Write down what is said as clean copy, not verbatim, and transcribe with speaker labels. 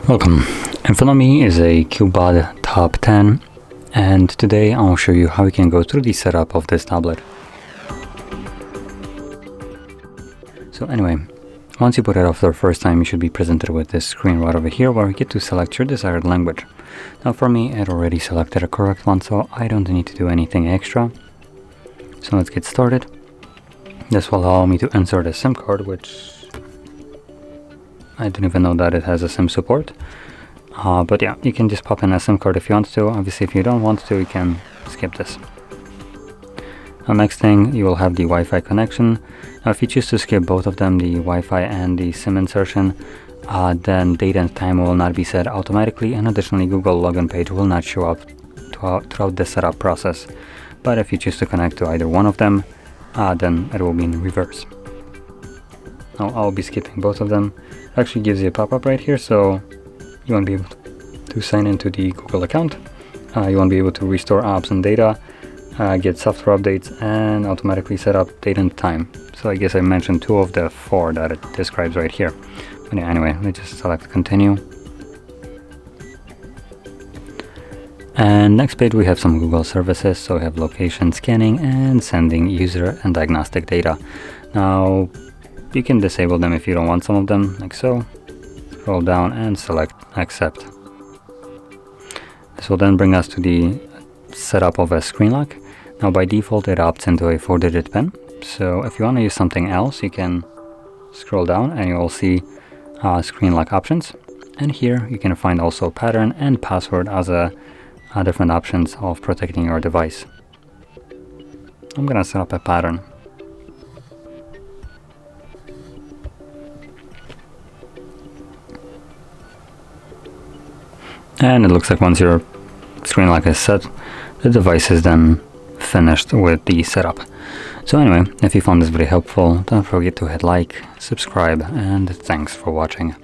Speaker 1: Welcome. In front of me is a CUBOT Tab 10, and today I'll show you how you can go through the setup of this tablet. So anyway, once you put it off the first time, you should be presented with this screen right over here where you get to select your desired language. Now for me, it already selected a correct one, so I don't need to do anything extra. So let's get started. This will allow me to insert a SIM card, which I didn't even know that it has a SIM support. But yeah, you can just pop in a SIM card if you want to. Obviously, if you don't want to, you can skip this. Now, next thing, you will have the Wi-Fi connection. Now, if you choose to skip both of them, the Wi-Fi and the SIM insertion, then date and time will not be set automatically, and additionally, Google login page will not show up throughout the setup process. But if you choose to connect to either one of them, then it will be in reverse. Now, I'll be skipping both of them. It actually gives you a pop-up right here, so you won't be able to sign into the Google account. You won't be able to restore apps and data, get software updates, and automatically set up date and time. So I guess I mentioned 2 of the 4 that it describes right here. But yeah, anyway, let's just select continue. And next page we have some Google services. So we have location scanning and sending user and diagnostic data. Now you can disable them if you don't want some of them, like so. Scroll down and select accept. This will then bring us to the setup of a screen lock. Now by default it opts into a 4-digit PIN. So if you want to use something else, you can scroll down and you will see screen lock options. And here you can find also pattern and password as different options of protecting your device. I'm gonna set up a pattern. And it looks like once your screen lock is set, the device is then finished with the setup. So anyway, if you found this video helpful, don't forget to hit like, subscribe, and thanks for watching.